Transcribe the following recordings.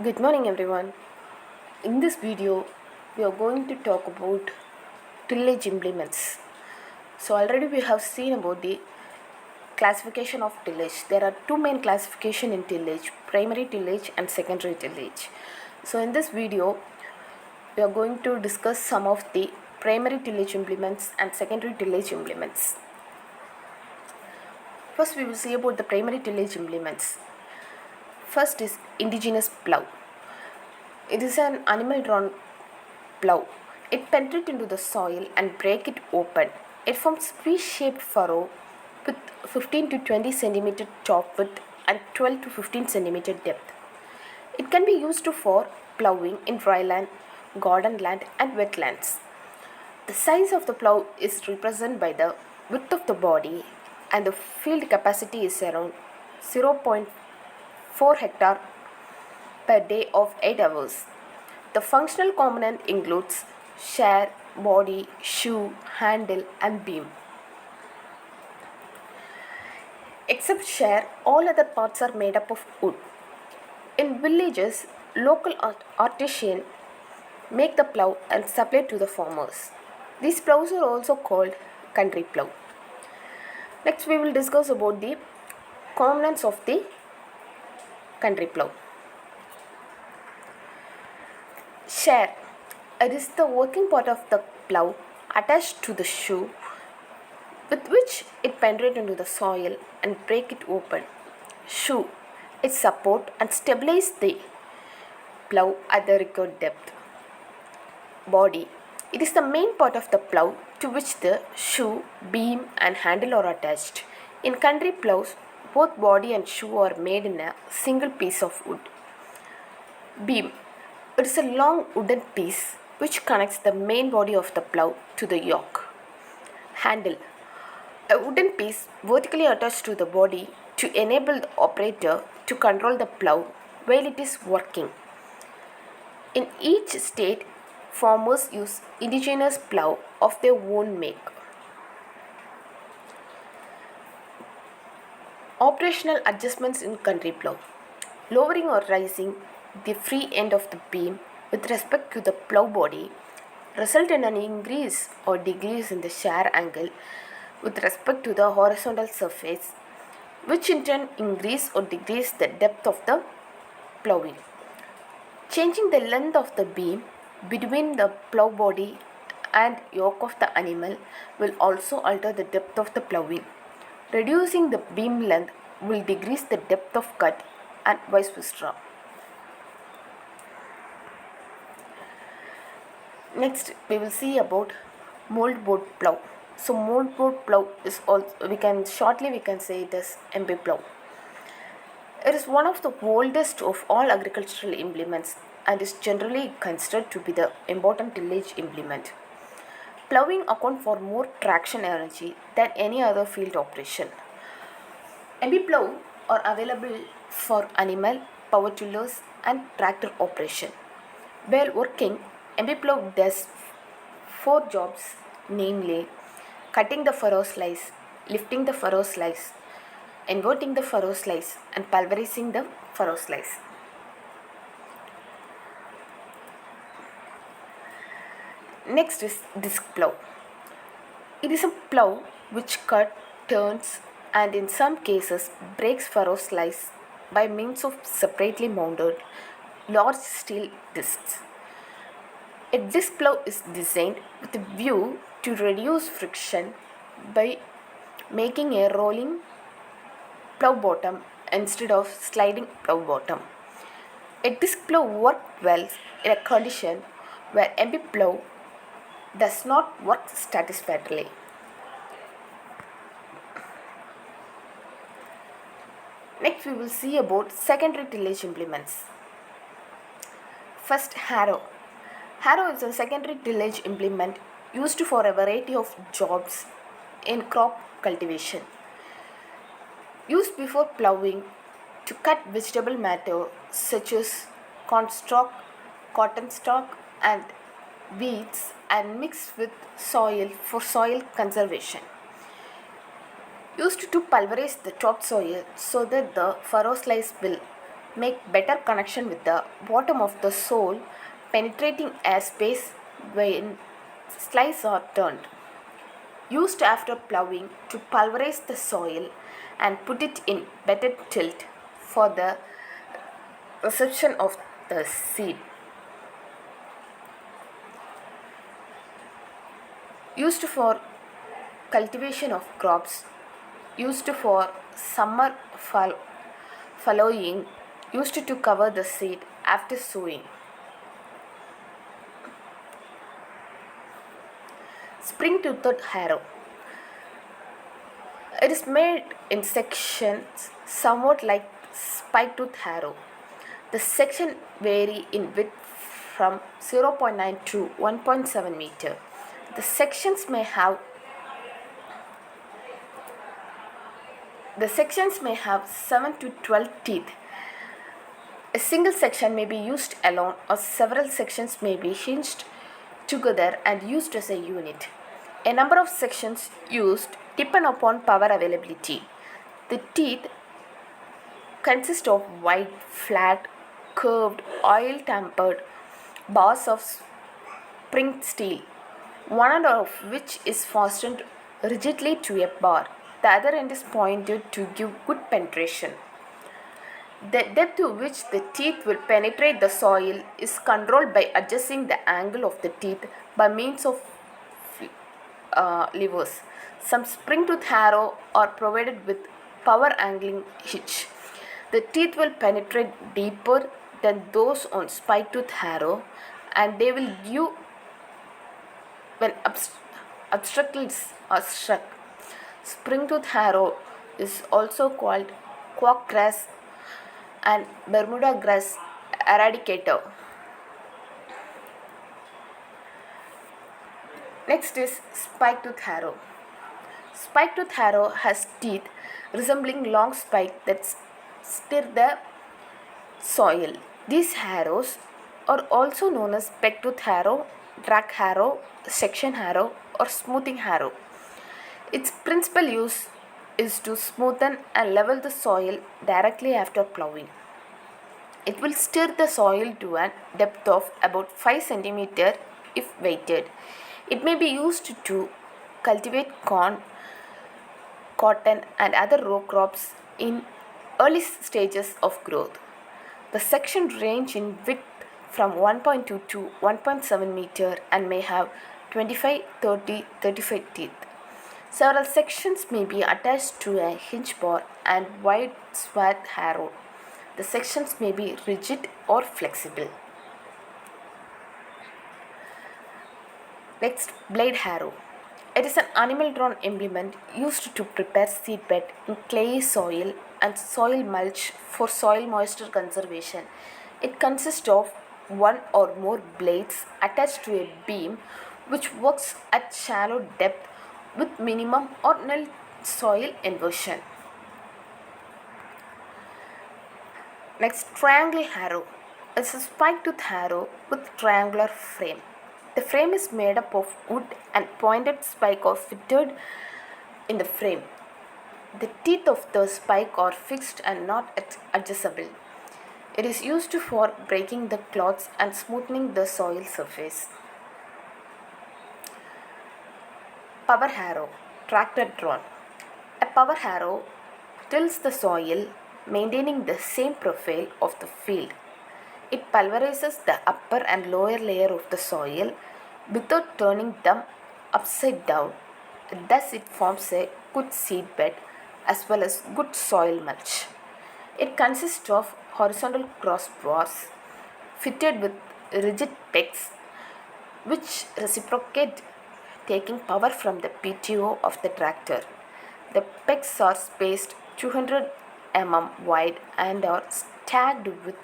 Good morning, everyone. In this video, we are going to talk about tillage implements. So, already we have seen about the classification of tillage. There are two main classification in tillage: primary tillage and secondary tillage. So, in this video, we are going to discuss some of the primary tillage implements and secondary tillage implements. First, we will see about the primary tillage implements. First is indigenous plough. It is an animal drawn plough. It penetrates into the soil and break it open. It forms V-shaped furrow with 15 to 20 centimeter top width and 12 to 15 centimeter depth. It can be used for ploughing in dry land, garden land and wetlands. The size of the plough is represented by the width of the body and the field capacity is around 0.4 hectare per day of 8 hours. The functional component includes share, body, shoe, handle and beam. Except share, all other parts are made up of wood. In villages, local artisans make the plough and supply to the farmers. These ploughs are also called country plough. Next, we will discuss about the components of the country plough. Share. It is the working part of the plough attached to the shoe with which it penetrates into the soil and break it open. Shoe. It support and stabilize the plough at the required depth. Body. It is the main part of the plough to which the shoe, beam and handle are attached. In country ploughs, both body and shoe are made in a single piece of wood. Beam. It is a long wooden piece which connects the main body of the plough to the yoke. Handle. A wooden piece vertically attached to the body to enable the operator to control the plough while it is working. In each state, farmers use indigenous plough of their own make. Operational adjustments in country plough. Lowering or raising the free end of the beam with respect to the plough body result in an increase or decrease in the shear angle with respect to the horizontal surface, which in turn increase or decrease the depth of the ploughing. Changing the length of the beam between the plough body and yoke of the animal will also alter the depth of the ploughing. Reducing the beam length will decrease the depth of cut and vice versa. Next, we will see about moldboard plough. So, moldboard plough is also we can say it as MP plough. It is one of the oldest of all agricultural implements and is generally considered to be the important tillage implement. Ploughing accounts for more traction energy than any other field operation. MP plough are available for animal, power tillers and tractor operation. While working, MP plough does 4 jobs, namely cutting the furrow slice, lifting the furrow slice, inverting the furrow slice and pulverizing the furrow slice. Next is disc plough. It is a plough which cuts, turns and in some cases breaks furrow slice by means of separately mounted large steel discs. A disc plough is designed with a view to reduce friction by making a rolling plough bottom instead of sliding plough bottom. A disc plough works well in a condition where MP plough does not work satisfactorily. Next, we will see about secondary tillage implements. First, harrow. Harrow is a secondary tillage implement used for a variety of jobs in crop cultivation. Used before ploughing to cut vegetable matter such as corn stalk, cotton stalk and weeds and mixed with soil for soil conservation. Used to pulverize the topsoil so that the furrow slice will make better connection with the bottom of the soil, penetrating airspace when slices are turned. Used after plowing to pulverize the soil and put it in better tilt for the reception of the seed. Used for cultivation of crops, used for summer fallowing, used to cover the seed after sowing. Spring-toothed harrow. It is made in sections somewhat like spike-tooth harrow. The sections vary in width from 0.9 to 1.7 meter. The sections may have The sections may have 7 to 12 teeth. A single section may be used alone or several sections may be hinged together and used as a unit. A number of sections used depend upon power availability. The teeth consist of wide, flat, curved, oil-tempered bars of spring steel, one end of which is fastened rigidly to a bar. The other end is pointed to give good penetration. The depth to which the teeth will penetrate the soil is controlled by adjusting the angle of the teeth by means of levers. Some spring-tooth harrow are provided with power angling hitch. The teeth will penetrate deeper than those on spike-tooth harrow, and they will give when obstacles are struck. Spring-tooth harrow is also called quack grass and Bermuda grass eradicator. Next is spike-tooth harrow. Spike-tooth harrow has teeth resembling long spikes that stir the soil. These harrows are also known as peg-tooth harrow, drag harrow, section harrow, or smoothing harrow. Its principal use is to smoothen and level the soil directly after plowing. It will stir the soil to a depth of about 5 cm if weighted. It may be used to cultivate corn, cotton, and other row crops in early stages of growth. The section range in width from 1.2 to 1.7 meter and may have 25, 30, 35 teeth. Several sections may be attached to a hinge bar and wide swath harrow. The sections may be rigid or flexible. Next, blade harrow. It is an animal-drawn implement used to prepare seedbed in clayey soil and soil mulch for soil moisture conservation. It consists of one or more blades attached to a beam which works at shallow depth with minimum or nil soil inversion. Next, triangle harrow. It's a spike-tooth harrow with triangular frame. The frame is made up of wood and pointed spikes are fitted in the frame. The teeth of the spike are fixed and not adjustable. It is used for breaking the clods and smoothing the soil surface. Power harrow, tractor drawn. A power harrow tills the soil, maintaining the same profile of the field. It pulverizes the upper and lower layer of the soil without turning them upside down. Thus, it forms a good seed bed as well as good soil mulch. It consists of horizontal crossbars fitted with rigid pegs which reciprocate, taking power from the PTO of the tractor. The pegs are spaced 200 mm wide and are stacked with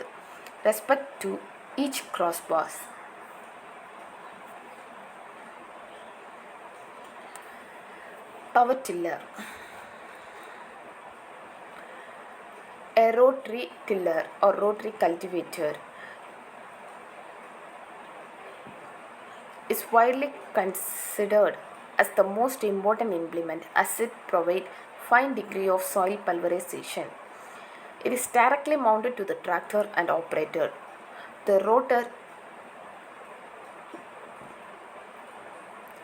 respect to each crossbar. Power tiller. A rotary tiller or rotary cultivator is widely considered as the most important implement as it provides fine degree of soil pulverization. It is directly mounted to the tractor and operated. The rotor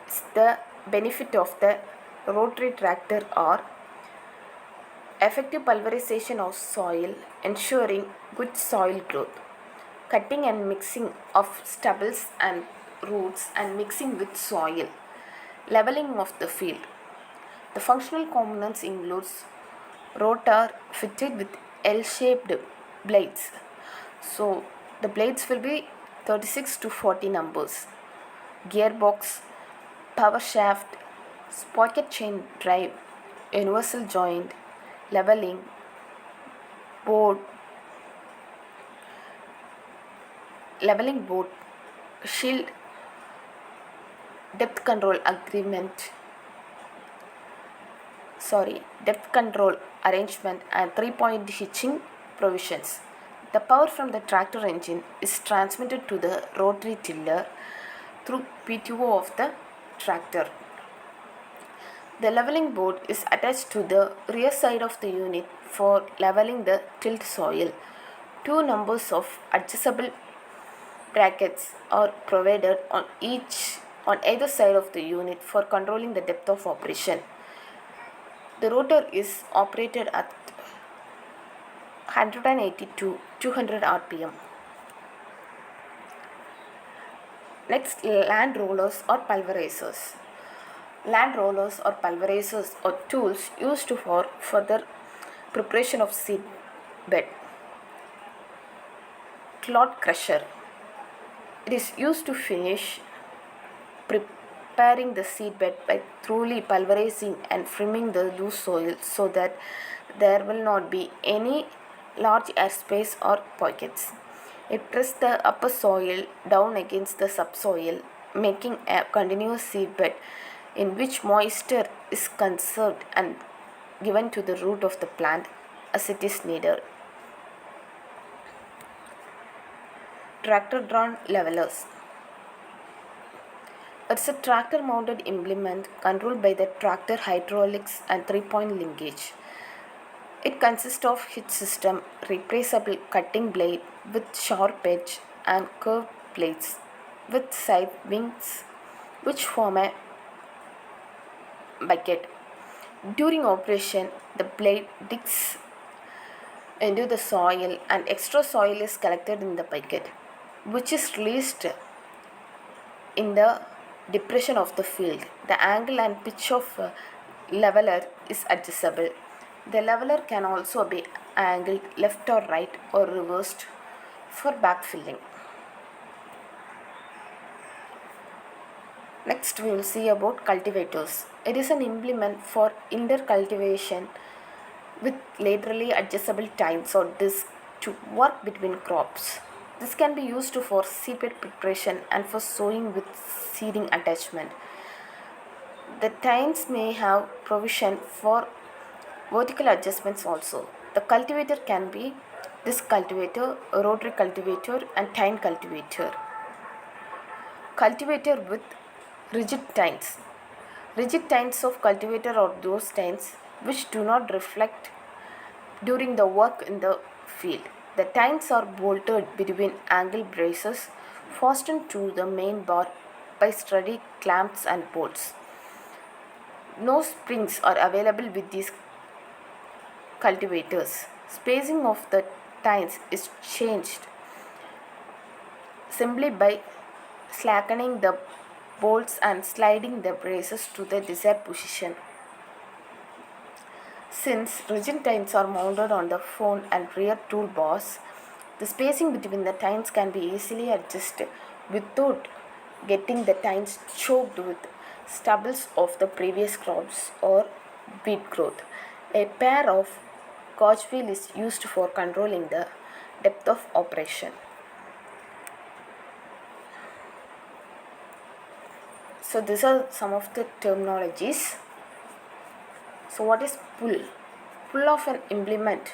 is the benefit of the rotary tractor or effective pulverization of soil, ensuring good soil growth, cutting and mixing of stubbles and roots and mixing with soil, leveling of the field. The functional components includes rotor fitted with L-shaped blades. So the blades will be 36 to 40 numbers. Gearbox, power shaft, sprocket chain drive, universal joint, leveling, board, leveling board, shield, depth control agreement, depth control arrangement and 3-point hitching provisions. The power from the tractor engine is transmitted to the rotary tiller through PTO of the tractor. The leveling board is attached to the rear side of the unit for leveling the tilled soil. Two numbers of adjustable brackets are provided on either side of the unit for controlling the depth of operation. The rotor is operated at 180 to 200 rpm. Next, land rollers or pulverizers. Land rollers or pulverizers are tools used for further preparation of seed bed. Clod crusher. It is used to finish preparing the seed bed by thoroughly pulverizing and trimming the loose soil so that there will not be any large airspace or pockets. It presses the upper soil down against the subsoil, making a continuous seed bed in which moisture is conserved and given to the root of the plant as it is needed. Tractor drawn levelers. It's a tractor mounted implement controlled by the tractor hydraulics and 3-point linkage. It consists of hitch system, replaceable cutting blade with sharp edge and curved blades with side wings which form a bucket. During operation, the blade digs into the soil and extra soil is collected in the bucket, which is released in the depression of the field. The angle and pitch of leveler is adjustable. The leveler can also be angled left or right or reversed for backfilling. Next we will see about cultivators. It is an implement for intercultivation with laterally adjustable tines or discs to work between crops. This can be used for seedbed preparation and for sowing with seeding attachment. The tines may have provision for vertical adjustments also. The cultivator can be disc cultivator, rotary cultivator and tine cultivator. Cultivator with rigid tines. Rigid tines of cultivator are those tines which do not reflect during the work in the field. The tines are bolted between angle braces fastened to the main bar by sturdy clamps and bolts. No springs are available with these cultivators. Spacing of the tines is changed simply by slackening the bolts and sliding the braces to the desired position. Since rigid tines are mounted on the front and rear toolbars, the spacing between the tines can be easily adjusted without getting the tines choked with stubbles of the previous crops or weed growth. A pair of gauge wheel is used for controlling the depth of operation. So these are some of the terminologies. So what is pull? Pull of an implement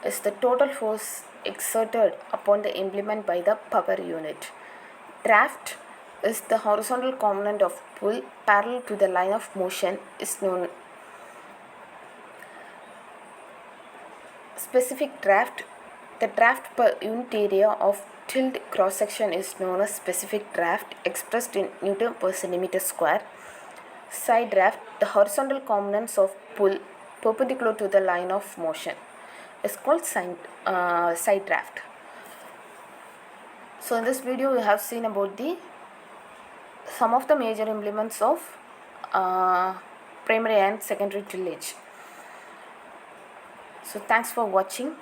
is the total force exerted upon the implement by the power unit. Draft is the horizontal component of pull parallel to the line of motion is known. Specific draft. The draft per unit area of tilled cross section is known as specific draft, expressed in Newton per centimeter square. Side draft. The horizontal components of pull perpendicular to the line of motion is called side draft. So in this video we have seen about the some of the major implements of primary and secondary tillage. So thanks for watching.